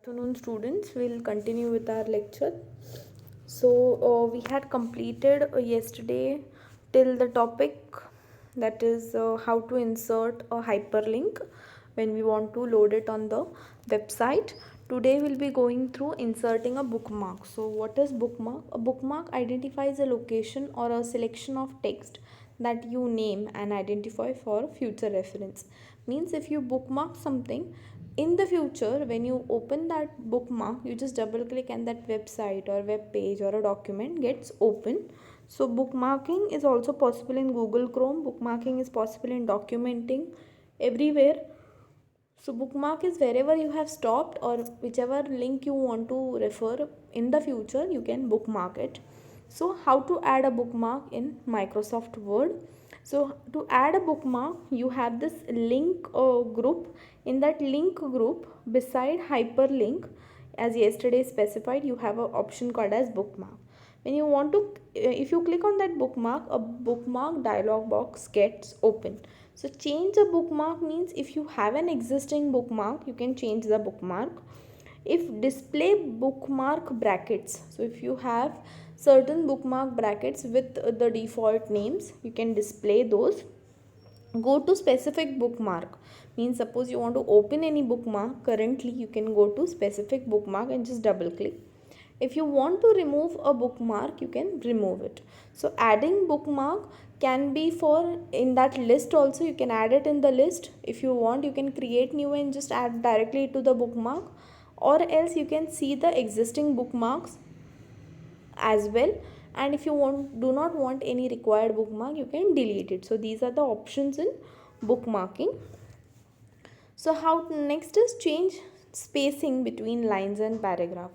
Afternoon, students. We'll continue with our lecture. So we had completed yesterday till the topic, that is how to insert a hyperlink when we want to load it on the website. Today we'll be going through inserting a bookmark. So what is bookmark? A bookmark identifies a location or a selection of text that you name and identify for future reference. Means if you bookmark something, in the future when you open that bookmark, you just double click and that website or web page or a document gets open. So bookmarking is also possible in Google Chrome. Bookmarking is possible in documenting, everywhere. So bookmark is wherever you have stopped or whichever link you want to refer in the future, you can bookmark it. So how to add a bookmark in Microsoft Word? So to add a bookmark, you have this link group. In that link group, beside hyperlink, as yesterday specified, you have an option called as bookmark. When you want to, if you click on that bookmark, a bookmark dialog box gets open. So change a bookmark means if you have an existing bookmark, you can change the bookmark. If display bookmark brackets, so if you have certain bookmark brackets with the default names, you can display those. Go to specific bookmark means suppose you want to open any bookmark currently, you can go to specific bookmark and just double click. If you want to remove a bookmark, you can remove it. So adding bookmark can be for in that list also, you can add it in the list. If you want, you can create new and just add directly to the bookmark, or else you can see the existing bookmarks as well. And if you do not want any required bookmark, you can delete it. So these are the options in bookmarking. So how next is change spacing between lines and paragraph.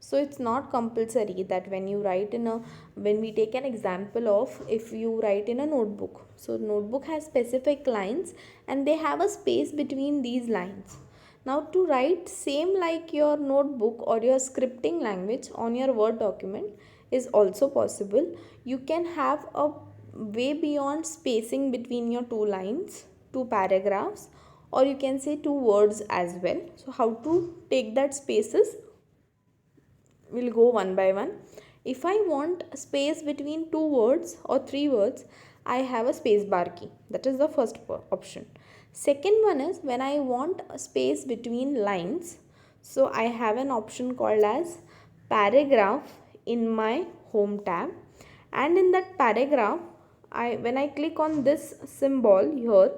So it's not compulsory that when you write in a, when we take an example of, if you write in a notebook, so notebook has specific lines and they have a space between these lines. Now to write same like your notebook or your scripting language on your Word document is also possible. You can have a way beyond spacing between your two lines, two paragraphs, or you can say two words as well. So how to take that spaces, we'll go one by one. If I want space between two words or three words, I have a space bar key. That is the first option. Second one is when I want a space between lines, so I have an option called as paragraph in my home tab, and in that paragraph, when I click on this symbol here,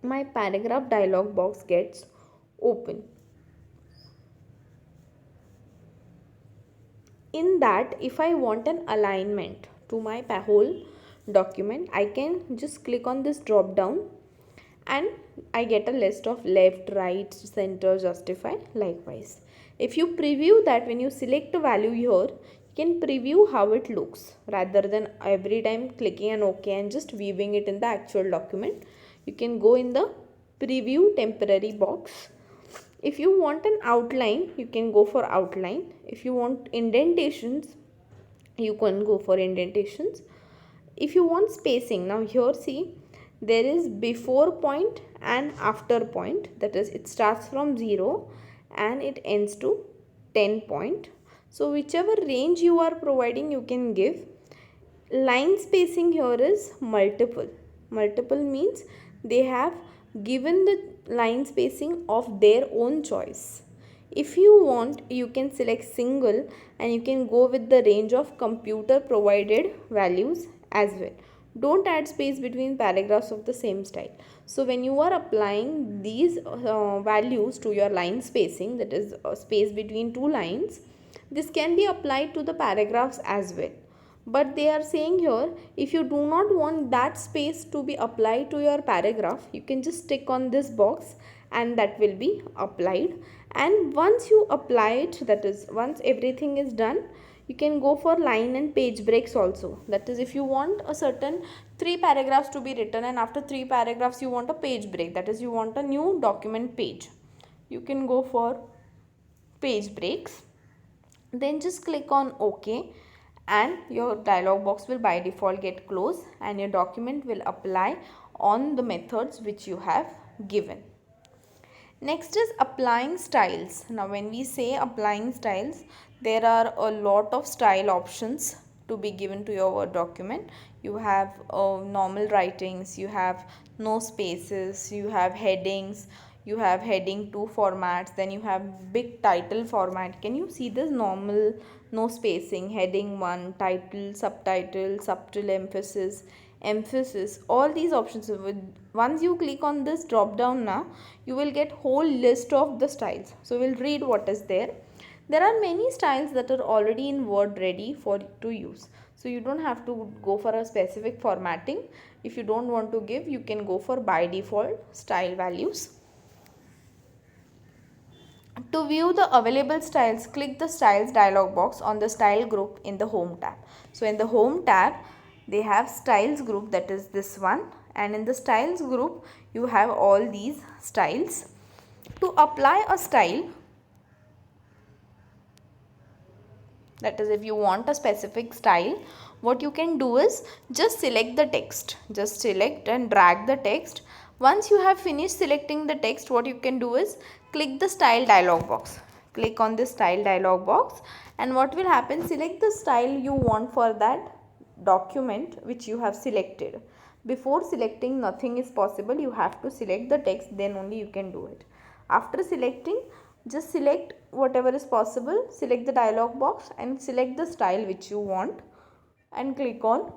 my paragraph dialog box gets open. In that, if I want an alignment to my whole document, I can just click on this drop down and I get a list of left, right, center, justify, likewise. If you preview that, when you select a value here, you can preview how it looks rather than every time clicking an OK and just viewing it in the actual document. You can go in the preview temporary box. If you want an outline, you can go for outline. If you want indentations, you can go for indentations. If you want spacing, now here see, there is before point and after point, that is it starts from 0 and it ends to 10 point. So whichever range you are providing, you can give. Line spacing here is multiple. Multiple means they have given the line spacing of their own choice. If you want, you can select single and you can go with the range of computer provided values as well. Don't add space between paragraphs of the same style. So when you are applying these values to your line spacing, that is space between two lines, this can be applied to the paragraphs as well. But they are saying here, if you do not want that space to be applied to your paragraph, you can just tick on this box and that will be applied. And once you apply it, that is once everything is done, you can go for line and page breaks also. That is if you want a certain 3 paragraphs to be written and after 3 paragraphs you want a page break, that is you want a new document page, you can go for page breaks. Then just click on OK and your dialog box will by default get closed and your document will apply on the methods which you have given. Next is applying styles. Now when we say applying styles, there are a lot of style options to be given to your Word document. You have normal writings, you have no spaces, you have headings, you have heading 2 formats, then you have big title format. Can you see this? Normal, no spacing, heading 1, title, subtitle, subtle emphasis, all these options. Once you click on this drop down now, you will get whole list of the styles. So we'll read what is there. There are many styles that are already in Word ready for to use, so you don't have to go for a specific formatting. If you don't want to give, you can go for by default style values. To view the available styles, click the styles dialog box on the style group in the home tab. So in the home tab, they have styles group, that is this one, and in the styles group you have all these styles. To apply a style, that is if you want a specific style, what you can do is just select the text, just select and drag the text. Once you have finished selecting the text, what you can do is click the style dialog box, click on this style dialog box, and what will happen, select the style you want for that document which you have selected. Before selecting, nothing is possible. You have to select the text, then only you can do it. After selecting, just select whatever is possible, select the dialog box and select the style which you want and click on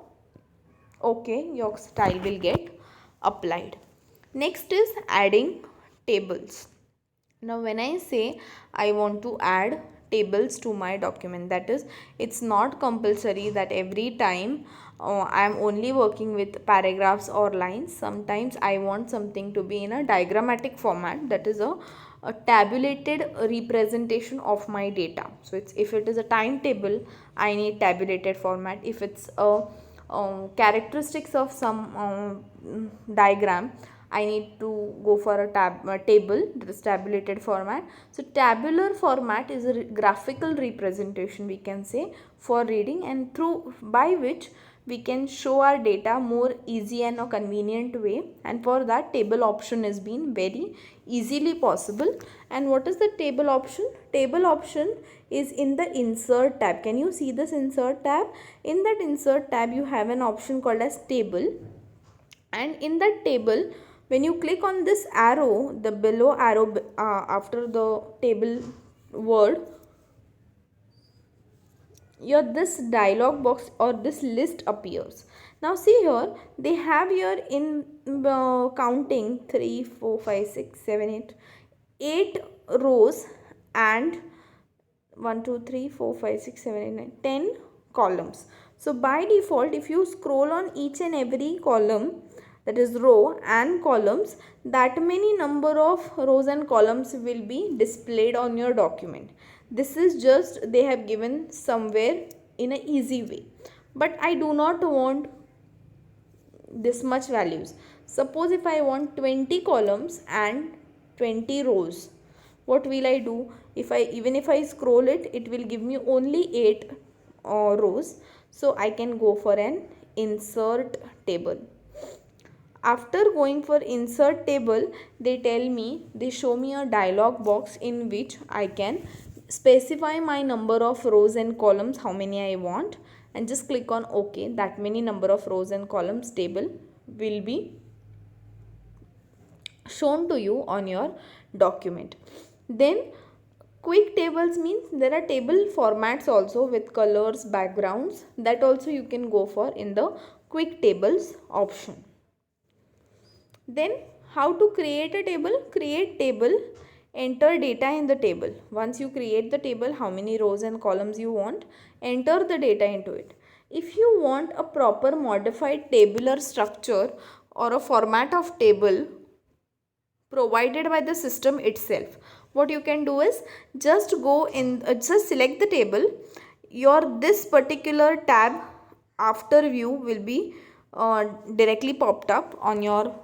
OK. Your style will get applied. Next is adding tables. Now when I say I want to add tables to my document, that is, it's not compulsory that every time I am only working with paragraphs or lines. Sometimes I want something to be in a diagrammatic format, that is a tabulated representation of my data. So it's, if it is a timetable, I need tabulated format. If it's a characteristics of some diagram, I need to go for a table, this tabulated format. So tabular format is a graphical representation, we can say, for reading, and through by which we can show our data more easy and a convenient way, and for that table option is been very easily possible. And what is the table option? Table option is in the insert tab. Can you see this insert tab? In that insert tab you have an option called as table, and in that table, when you click on this arrow, the below arrow after the table word, your this dialog box or this list appears. Now see here, they have here in counting 3, 4, 5, 6, 7, 8 rows and 1, 2, 3, 4, 5, 6, 7, 8, 9, 10 columns. So by default, if you scroll on each and every column, that is row and columns, that many number of rows and columns will be displayed on your document. This is just they have given somewhere in an easy way, but I do not want this much values. Suppose if I want 20 columns and 20 rows, what will I do? If I scroll it, it will give me only 8 rows. So I can go for an insert table. After going for insert table, they show me a dialog box in which I can specify my number of rows and columns, how many I want, and just click on OK. That many number of rows and columns table will be shown to you on your document. Then quick tables means there are table formats also with colors, backgrounds, that also you can go for in the quick tables option. Then how to create a table? Create table, enter data in the table. Once you create the table, how many rows and columns you want, enter the data into it. If you want a proper modified tabular structure or a format of table provided by the system itself, what you can do is just go in, just select the table. Your this particular tab after view will be directly popped up on your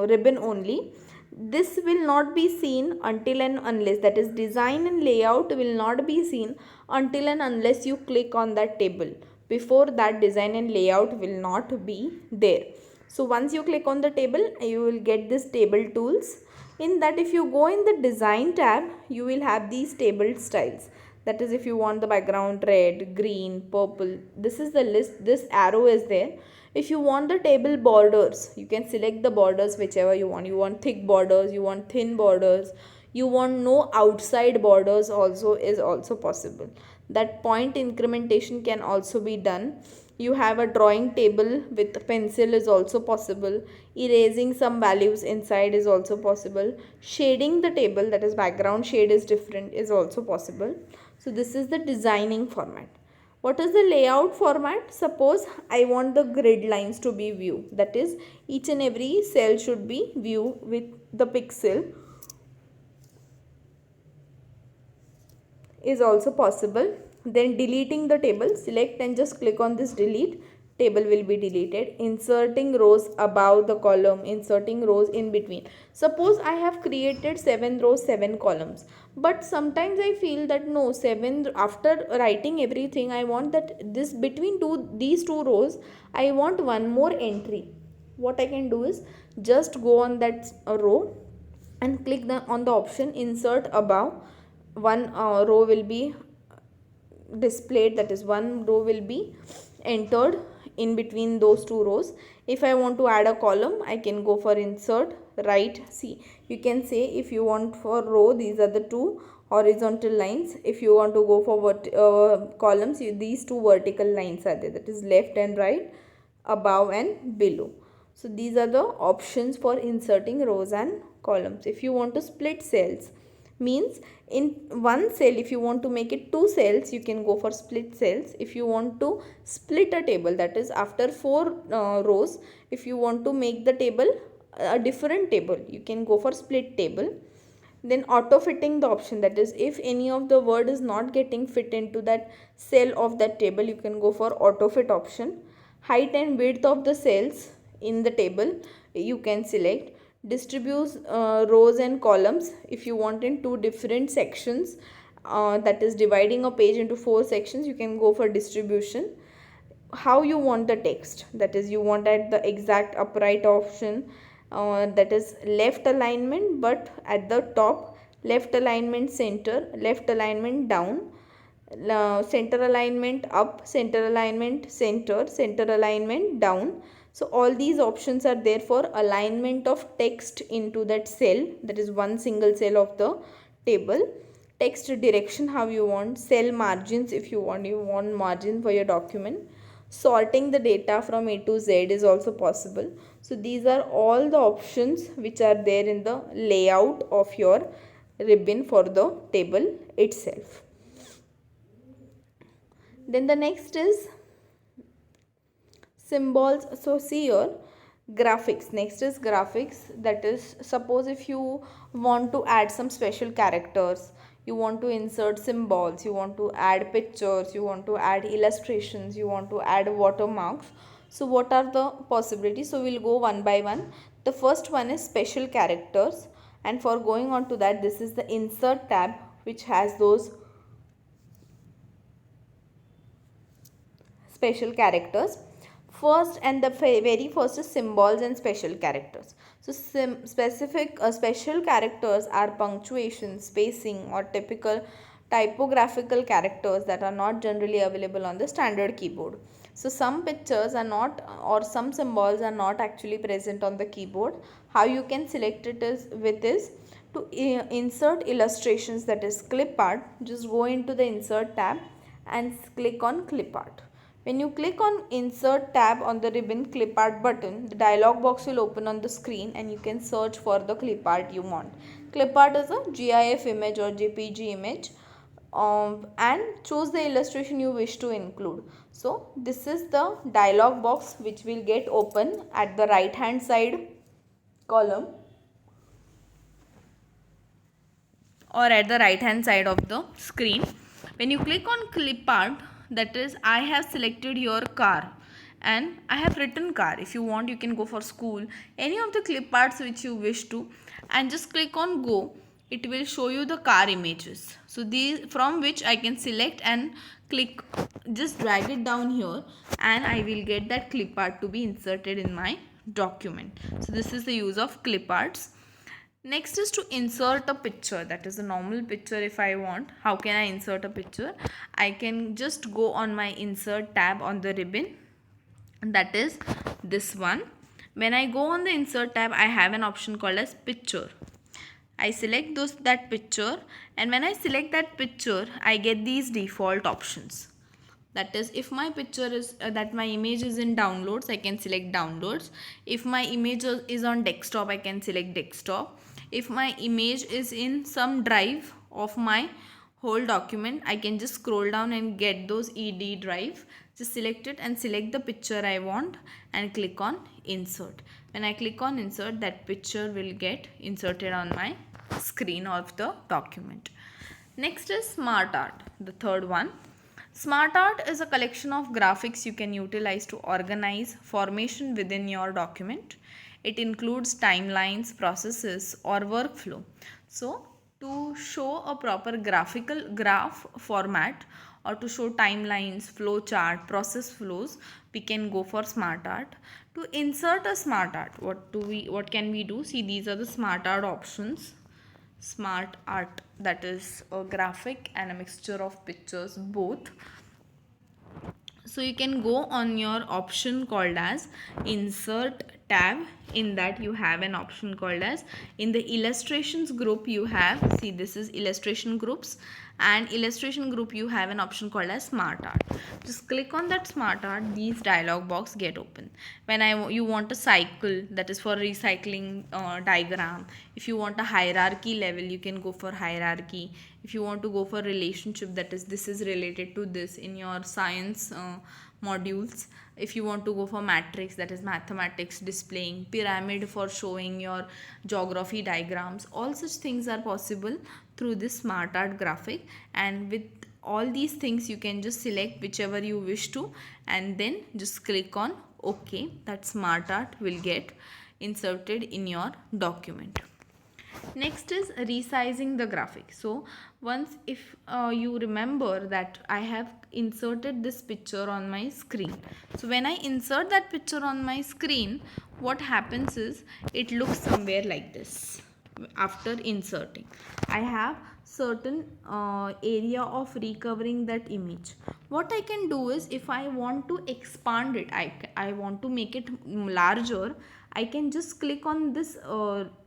ribbon only. This will not be seen until and unless, that is design and layout will not be seen until and unless you click on that table. Before that, design and layout will not be there. So once you click on the table, you will get this table tools. In that, if you go in the design tab, you will have these table styles. That is, if you want the background red, green, purple, this is the list, this arrow is there. If you want the table borders, you can select the borders whichever you want. You want thick borders, you want thin borders, you want no outside borders also is also possible. That point incrementation can also be done. You have a drawing table with pencil is also possible. Erasing some values inside is also possible. Shading the table, that is background shade is different, is also possible. So this is the designing format. What is the layout format? Suppose I want the grid lines to be view, that is each and every cell should be view with the pixel is also possible. Then deleting the table, select and just click on this delete, table will be deleted. Inserting rows above the column, inserting rows in between. Suppose I have created 7 rows 7 columns, but sometimes I feel that no, 7, after writing everything I want that this between these two rows I want one more entry. What I can do is just go on that row and click on the option insert above. One row will be displayed, that is one row will be entered in between those two rows. If I want to add a column, I can go for insert right. See, you can say if you want for row, these are the two horizontal lines. If you want to go for columns, these two vertical lines are there, that is left and right, above and below. So these are the options for inserting rows and columns. If you want to split cells, means in one cell, if you want to make it two cells, you can go for split cells. If you want to split a table, that is after 4 rows, if you want to make the table a different table, you can go for split table. Then auto fitting the option, that is if any of the word is not getting fit into that cell of that table, you can go for auto fit option. Height and width of the cells in the table you can select. Distribute rows and columns, if you want in 2 different sections, that is dividing a page into 4 sections, you can go for distribution. How you want the text, that is you want at the exact upright option, that is left alignment, but at the top, left alignment center, left alignment down, center alignment up, center alignment center, center alignment down. So all these options are there for alignment of text into that cell, that is one single cell of the table. Text direction, how you want. Cell margins, if you want margin for your document. Sorting the data from A to Z is also possible. So these are all the options which are there in the layout of your ribbon for the table itself. Then the next is symbols. So see here, graphics. Next is graphics, that is suppose if you want to add some special characters, you want to insert symbols, you want to add pictures, you want to add illustrations, you want to add watermarks. So what are the possibilities? So we'll go one by one. The first one is special characters, and for going on to that, this is the insert tab which has those special characters. First and the very first is symbols and special characters. So special characters are punctuation, spacing, or typical typographical characters that are not generally available on the standard keyboard. So some pictures are not, or some symbols are not actually present on the keyboard. How you can select it is to insert illustrations, that is clip art. Just go into the insert tab and click on clip art. When you click on insert tab on the ribbon clip art button, the dialog box will open on the screen and you can search for the clip art you want. Clip art is a GIF image or JPG image, and choose the illustration you wish to include. So this is the dialog box which will get open at the right hand side column or at the right hand side of the screen. When you click on clip art, that is I have selected your car and I have written car. If you want, you can go for school, any of the clip arts which you wish to, and just click on go. It will show you the car images. So these, from which I can select and click, just drag it down here and I will get that clip art to be inserted in my document. So this is the use of clip arts. Next is to insert a picture, that is a normal picture. If I want, how can I insert a picture? I can just go on my insert tab on the ribbon, that is this one. When I go on the insert tab, I have an option called as picture. I select that picture, and when I select that picture, I get these default options. That is, if my picture is that my image is in downloads, I can select downloads. If my image is on desktop, I can select desktop. If my image is in some drive of my whole document, I can just scroll down and get those ed drive, just select it and select the picture I want and click on insert. When I click on insert, that picture will get inserted on my screen of the document. Next is smart art, the third one. Smart art is a collection of graphics you can utilize to organize formation within your document. It includes timelines, processes, or workflow. So, to show a proper graphical graph format, or to show timelines, flow chart, process flows, we can go for smart art. To insert a smart art, what can we do? See, these are the smart art options. Smart art, that is a graphic and a mixture of pictures both. So you can go on your option called as insert tab. In that you have an option called as, in the illustrations group you have, see, this is illustration groups, and illustration group you have an option called as smart art. Just click on that smart art, these dialog box get open. When you want a cycle, that is for recycling diagram. If you want a hierarchy level, you can go for hierarchy. If you want to go for relationship, that is, this is related to this in your science modules. If you want to go for matrix, that is mathematics displaying, pyramid for showing your geography diagrams, all such things are possible through this smart art graphic. And with all these things, you can just select whichever you wish to and then just click on OK. That smart art will get inserted in your document. Next is resizing the graphic. So once, if you remember that I have inserted this picture on my screen, so when I insert that picture on my screen, what happens is it looks somewhere like this. After inserting, I have certain area of recovering that image. What I can do is, if I want to expand it, I want to make it larger, I can just click on this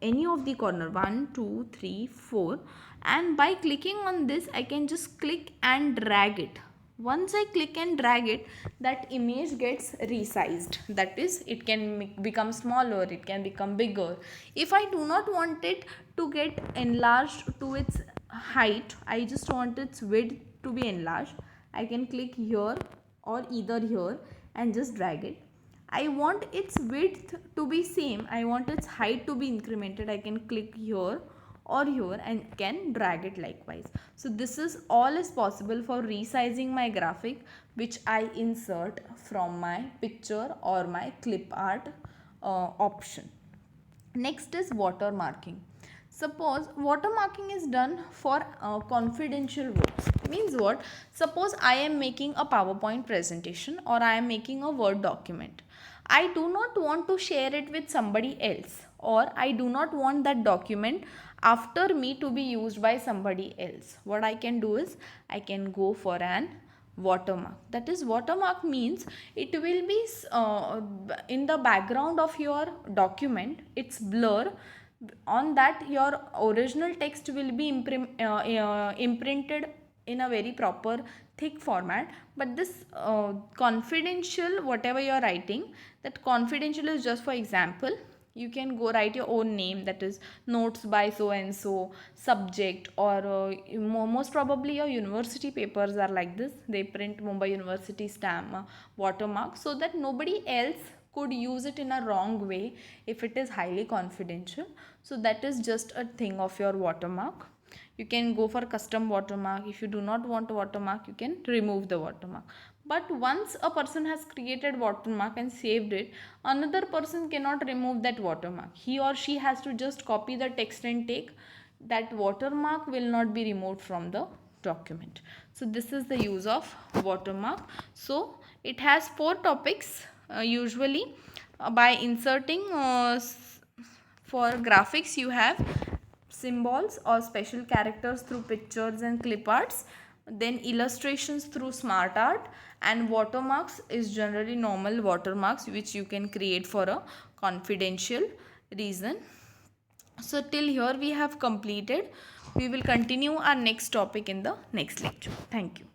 any of the corner 1 2 3 4, and by clicking on this I can just click and drag it. Once I click and drag it, that image gets resized. That is, it can become smaller, it can become bigger. If I do not want it to get enlarged to its height, I just want its width to be enlarged, I can click here or either here and just drag it. I want its width to be same, I want its height to be incremented, I can click here or here and can drag it likewise. So this is all is possible for resizing my graphic, which I insert from my picture or my clip art option. Next is watermarking. Suppose watermarking is done for confidential works. Means what? Suppose I am making a PowerPoint presentation or I am making a Word document. I do not want to share it with somebody else, or I do not want that document after me to be used by somebody else. What I can do is I can go for an watermark. That is, watermark means it will be in the background of your document, it's blur. On that, your original text will be imprinted in a very proper thick format, but this confidential, whatever you are writing, that confidential is just for example. You can go write your own name, that is notes by so and so, subject, or most probably your university papers are like this. They print Mumbai University stamp watermark, so that nobody else could use it in a wrong way if it is highly confidential. So that is just a thing of your watermark. You can go for custom watermark. If you do not want a watermark, you can remove the watermark. But once a person has created watermark and saved it, another person cannot remove that watermark. He or she has to just copy the text and take. That watermark will not be removed from the document. So this is the use of watermark. So it has 4 topics usually. By inserting For graphics, you have symbols or special characters through pictures and clip arts, then illustrations through smart art, and watermarks is generally normal watermarks which you can create for a confidential reason. So till here we have completed. We will continue our next topic in the next lecture. Thank you.